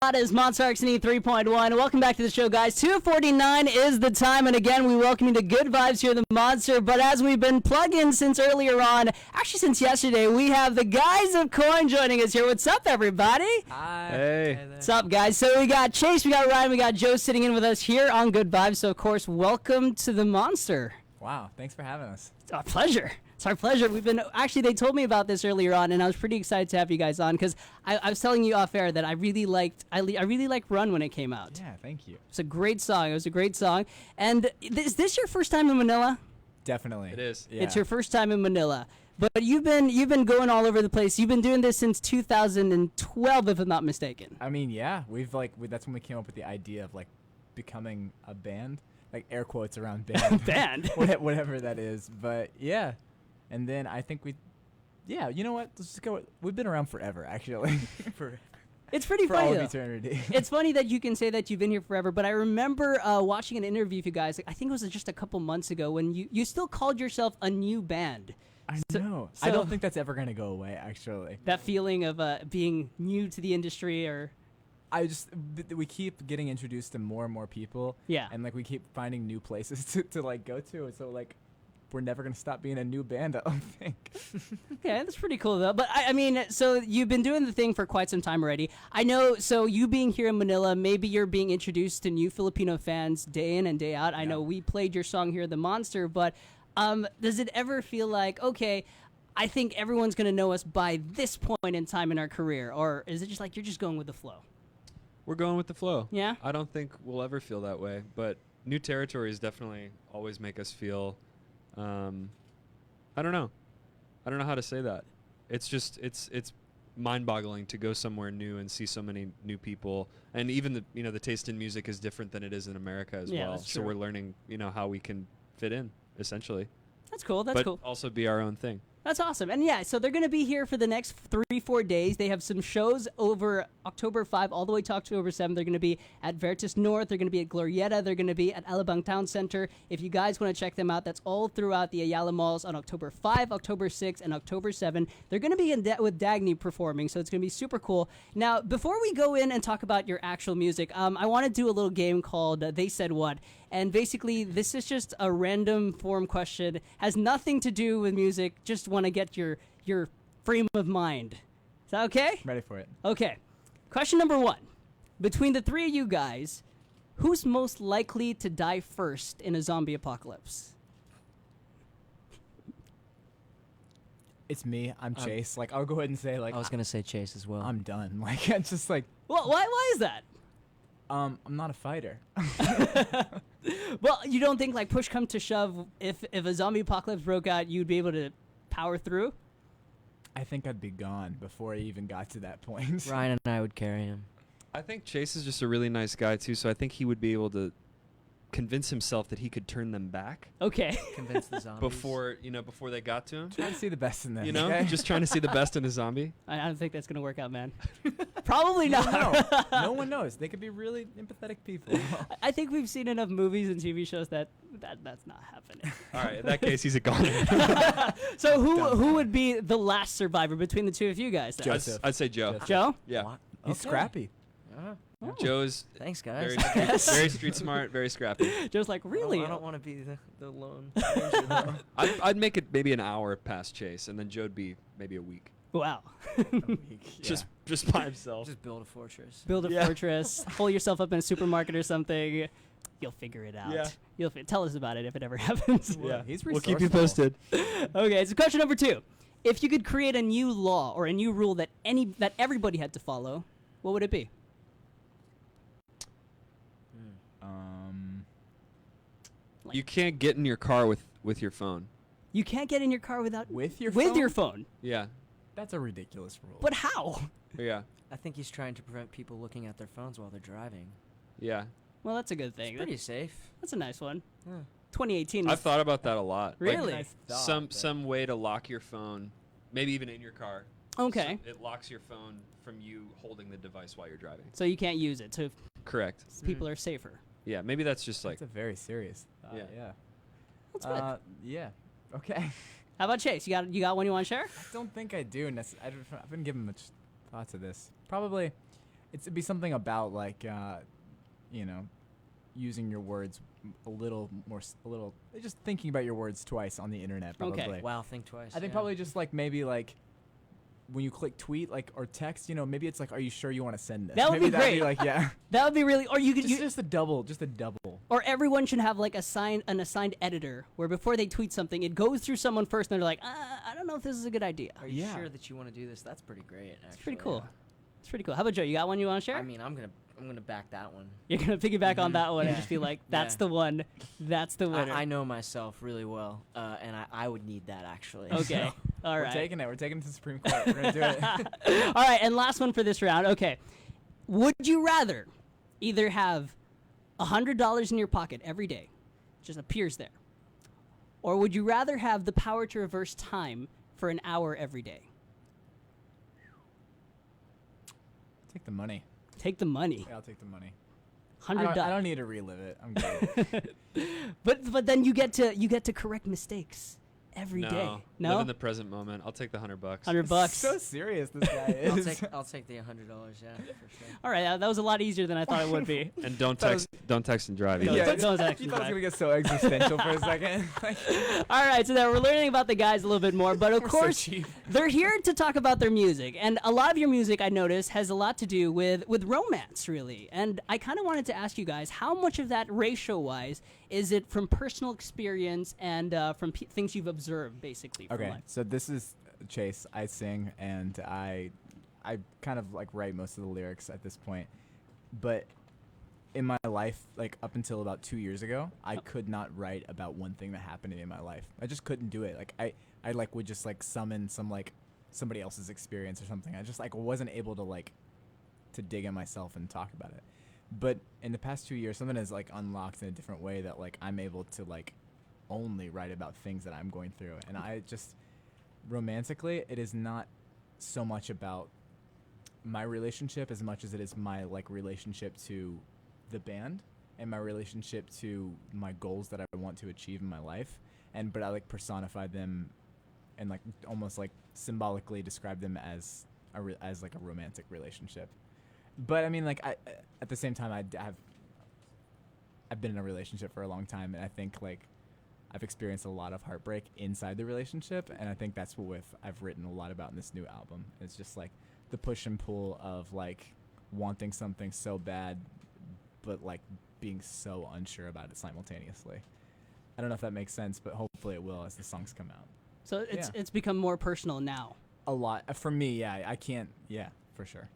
That is MONSTER RX93.1. Welcome back to the show, guys. 2:49 is the time, and again, we welcome you to Good Vibes here at the Monster. But as we've been plugging since earlier on, actually since yesterday, we have the guys of Coin joining us here. What's up, everybody? Hi. Hey. What's up, guys? So we got Chase, we got Ryan, we got Joe sitting in with us here on Good Vibes. So, of course, welcome to the Monster. Wow, thanks for having us. It's our pleasure. It's our pleasure. They told me about this earlier on, and I was pretty excited to have you guys on because I was telling you off air that I really liked Run when it came out. Yeah, thank you. It's a great song. It was a great song. And is this your first time in Manila? Definitely. It is. Yeah. It's your first time in Manila. But you've been going all over the place. You've been doing this since 2012, if I'm not mistaken. I mean, yeah, that's when we came up with the idea of like becoming a band, like air quotes around band. Band. Whatever that is. But yeah. And then I think you know what? Let's just go. We've been around forever, actually. It's pretty for funny, all though. of eternity. It's funny that you can say that you've been here forever, but I remember watching an interview with you guys, I think it was just a couple months ago, when you still called yourself a new band. I know. I don't think that's ever going to go away, actually. That feeling of being new to the industry, or... we keep getting introduced to more and more people. Yeah. And like we keep finding new places to like go to. And so like we're never going to stop being a new band, I don't think. Okay, that's pretty cool, though. But, I mean, so you've been doing the thing for quite some time already. I know, so you being here in Manila, maybe you're being introduced to new Filipino fans day in and day out. I know we played your song here, The Monster, but does it ever feel like, okay, I think everyone's going to know us by this point in time in our career? Or is it just like you're just going with the flow? We're going with the flow. Yeah? I don't think we'll ever feel that way, but new territories definitely always make us feel... I don't know how to say that. It's just it's mind-boggling to go somewhere new and see so many new people, and even the taste in music is different than it is in America as well. That's so true. we're learning how we can fit in, essentially. That's cool. But also be our own thing. That's awesome. And yeah, so they're going to be here for the next 3-4 days. They have some shows over October 5 all the way to October 7. They're going to be at Vertis North. They're going to be at Glorieta. They're going to be at Alabang Town Center. If you guys want to check them out, that's all throughout the Ayala Malls on October 5, October 6, and October 7. They're going to be with Dagny performing, so it's going to be super cool. Now, before we go in and talk about your actual music, I want to do a little game called They Said What. And basically, this is just a random form question. Has nothing to do with music. Just want to get your frame of mind. Is that okay? Ready for it. Okay. Question number 1. Between the three of you guys, who's most likely to die first in a zombie apocalypse? It's me. I'm Chase. Like I'll go ahead and say like I was gonna say Chase as well. I'm done. Like it's just like Well, why is that? I'm not a fighter. Well, you don't think, like, push come to shove, if a zombie apocalypse broke out, you'd be able to power through? I think I'd be gone before I even got to that point. Ryan and I would carry him. I think Chase is just a really nice guy too, so I think he would be able to convince himself that he could turn them back Okay. Convince the zombies. before they got to him. Trying to see the best in them. Okay? Just trying to see the best in a zombie. I don't think that's going to work out, man. Probably not. No one knows. They could be really empathetic people. I think we've seen enough movies and TV shows that's not happening. All right, in that case, he's a goner. So who would be the last survivor between the two of you guys? Then? Joseph. I'd say Joe. Joseph. Joe? Yeah. What? He's scrappy. Oh. Joe's Thanks, guys. very street smart, very scrappy. Joe's like, really? I don't want to be the lone ranger, though. I'd make it maybe an hour past Chase, and then Joe'd be maybe a week. Wow. Just by himself. Just build a fortress. Build a fortress, hole yourself up in a supermarket or something. You'll figure it out. Yeah. Tell us about it if it ever happens. Yeah, He's we'll keep you resourceful. posted. Okay, so question number 2. If you could create a new law or a new rule that everybody had to follow, what would it be? You can't get in your car with your phone. You can't get in your car without With your phone. Yeah. That's a ridiculous rule. But how? Yeah. I think he's trying to prevent people looking at their phones while they're driving. Yeah. Well, that's a good thing. It's pretty safe. That's a nice one. Yeah. 2018. I've thought about that a lot. Really? Like, some way to lock your phone, maybe even in your car. Okay. So it locks your phone from you holding the device while you're driving. So you can't use it. So Correct. people are safer. Yeah, maybe that's just like That's a very serious thought. Yeah. That's good. Yeah. Okay. How about Chase? You got one you want to share? I don't think I do. I've been giving much thought to this. Probably, it'd be something about like, you know, using your words a little more, just thinking about your words twice on the internet. Probably. Okay. Wow, think twice. I think yeah. probably just like maybe like when you click tweet like or text, you know, maybe it's like, are you sure you want to send this? That would maybe be great. Like, yeah. That would be really, or you could, Just a double. or everyone should have like an assigned editor where before they tweet something, it goes through someone first, and they're like, I don't know if this is a good idea. Are you Yeah. sure that you want to do this? That's pretty great. Actually. It's pretty cool. yeah. It's pretty cool. How about Joe? You got one you want to share? I mean, I'm gonna back that one. You're gonna piggyback on that one and Yeah. just be like, "That's Yeah. the one. That's the winner." I know myself really well, and I would need that actually. Okay. So. All We're right. taking it. We're taking it to the Supreme Court. We're gonna do it. All right, and last one for this round. Okay. Would you rather either have $100 in your pocket every day, just appears there, or would you rather have the power to reverse time for an hour every day? Take the money. Take the money. Yeah, I'll take the money. $100. I don't need to relive it. I'm good. But then you get to correct mistakes every day. No. Live in the present moment. I'll take the $100. $100. So serious this guy is. I'll take the $100. Yeah, for sure. All right, that was a lot easier than I thought it would be. And don't That was- text and drive. Yeah. either. Don't You actually thought it was drive. gonna get so existential for a second. All right, so now we're learning about the guys a little bit more, but of We're so course cheap. they're here to talk about their music, and a lot of your music I notice has a lot to do with romance, really. And I kind of wanted to ask you guys, how much of that ratio-wise is it from personal experience and from things you've observed, basically? From Okay, life? so this is Chase. I sing and I kind of like write most of the lyrics at this point. But in my life, like up until about 2 years ago, I could not write about one thing that happened to me in my life. I just couldn't do it. Like I like would just like summon some like somebody else's experience or something. I just like wasn't able to like to dig in myself and talk about it. But in the past 2 years, something has like unlocked in a different way that like I'm able to like only write about things that I'm going through. And I just romantically, it is not so much about my relationship as much as it is my like relationship to the band and my relationship to my goals that I want to achieve in my life. But I like personify them and like almost like symbolically describe them as as like a romantic relationship. But I mean, like I at the same time I've been in a relationship for a long time, and I think like I've experienced a lot of heartbreak inside the relationship, and I think that's what I've written a lot about in this new album. It's just like the push and pull of like wanting something so bad, but like being so unsure about it simultaneously. I don't know if that makes sense, but hopefully it will as the songs come out. So it's become more personal now. A lot for me, yeah. I can't, yeah, for sure.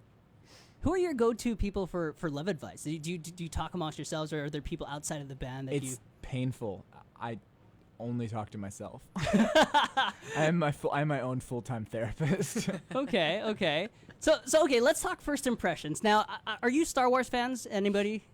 Who are your go-to people for love advice? Do you talk amongst yourselves, or are there people outside of the band that It's you? painful. I only talk to myself. I'm my own full-time therapist. Okay. So okay, let's talk first impressions. Now, are you Star Wars fans? Anybody?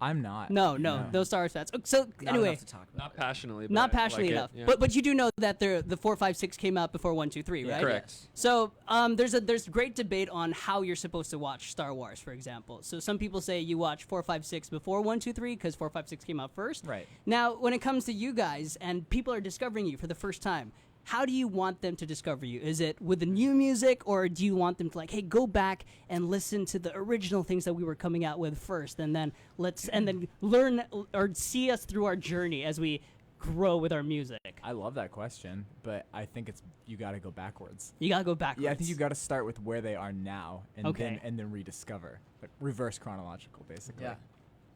I'm not. No, no Star Wars fans. So Not anyway, enough to talk about. Not passionately. But not I passionately like enough. It, yeah. But you do know that the 4, 5, 6 came out before 1, 2, 3, Yeah. right? Correct. So there's great debate on how you're supposed to watch Star Wars, for example. So some people say you watch 4, 5, 6 before 1, 2, 3 because 4, 5, 6 came out first. Right. Now, when it comes to you guys and people are discovering you for the first time, how do you want them to discover you? Is it with the new music, or do you want them to like, hey, go back and listen to the original things that we were coming out with first, and then learn or see us through our journey as we grow with our music? I love that question, but I think you got to go backwards. You gotta go backwards. Yeah, I think you got to start with where they are now, and Okay. then rediscover, like reverse chronological, basically. Yeah.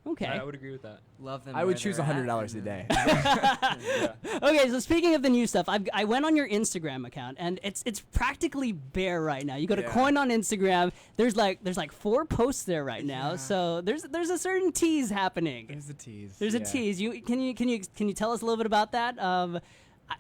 Okay. I would agree with that. Love them. I would where choose they're at, $100 a and day. Yeah. Okay, so speaking of the new stuff, I went on your Instagram account, and it's practically bare right now. You go to Yeah. Coin on Instagram. There's like 4 posts there right now. Yeah. So there's a certain tease happening. There's a tease. There's a yeah. tease. Can you tell us a little bit about that?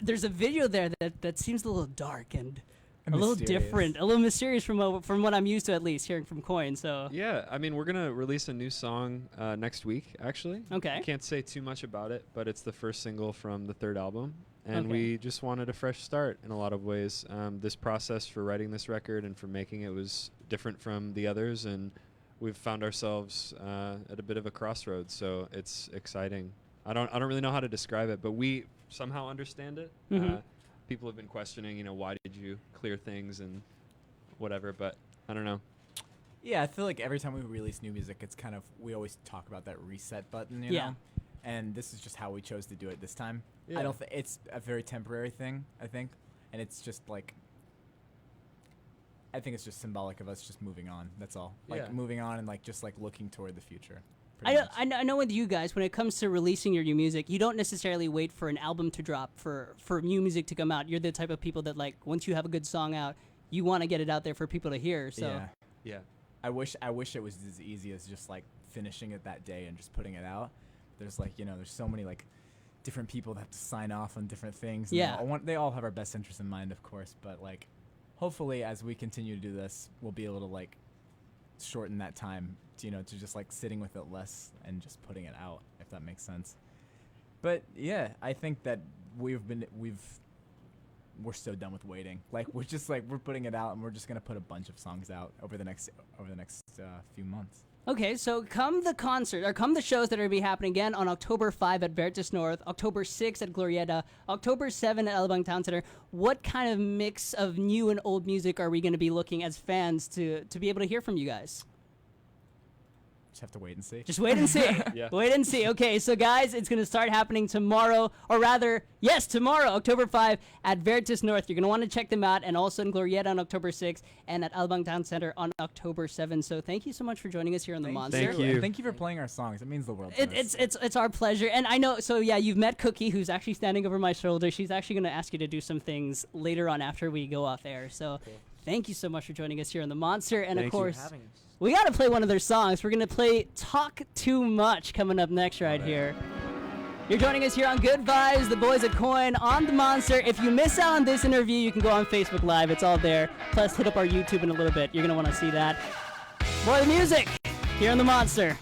There's a video there that seems a little dark and a little Mysterious. different, a little mysterious from what I'm used to, at least hearing from Coin. So Yeah, I mean, we're gonna release a new song next week, actually. Okay. I can't say too much about it, but it's the first single from the 3rd album, and Okay. we just wanted a fresh start in a lot of ways. This process for writing this record and for making it was different from the others, and we've found ourselves at a bit of a crossroads. So it's exciting. I don't really know how to describe it, but we somehow understand it. Mhm. People have been questioning, why did you clear things and whatever, but I don't know. Yeah, I feel like every time we release new music, it's kind of, we always talk about that reset button, you know? And this is just how we chose to do it this time. Yeah. I don't think it's a very temporary thing, I think. And it's just like, I think it's just symbolic of us just moving on. That's all. Like moving on and like just like looking toward the future. I know with you guys, when it comes to releasing your new music, you don't necessarily wait for an album to drop for new music to come out. You're the type of people that like once you have a good song out, you want to get it out there for people to hear. So Yeah. I wish it was as easy as just like finishing it that day and just putting it out. There's like, you know, there's so many like different people that have to sign off on different things. And they all have our best interests in mind, of course. But like, hopefully, as we continue to do this, we'll be able to like shorten that time, to, you know, to just like sitting with it less and just putting it out, if that makes sense. But yeah, I think that we're so done with waiting. Like we're just like we're putting it out, and we're just gonna put a bunch of songs out over the next few months. Okay, so come the concert, or come the shows that are going to be happening again on October 5 at Vertis North, October 6 at Glorieta, October 7 at Alabang Town Center. What kind of mix of new and old music are we going to be looking as fans to be able to hear from you guys? Just have to wait and see. Just wait and see. Wait and see. Okay, so guys, it's going to start happening tomorrow, or rather, yes, tomorrow, October 5 at Vertis North. You're going to want to check them out, and also in Glorieta on October 6 and at Alabang Town Center on October 7. So thank you so much for joining us here on The Monster. Thank you. And thank you for playing our songs. It means the world to us. It's our pleasure. And I know, so yeah, you've met Cookie, who's actually standing over my shoulder. She's actually going to ask you to do some things later on after we go off air. So thank you so much for joining us here on The Monster. And Thank of you. course, we got to play one of their songs. We're going to play Talk Too Much coming up next right here. You're joining us here on Good Vibes, the boys at Coin on The Monster. If you miss out on this interview, you can go on Facebook Live. It's all there. Plus, hit up our YouTube in a little bit. You're going to want to see that. More of the music here on The Monster.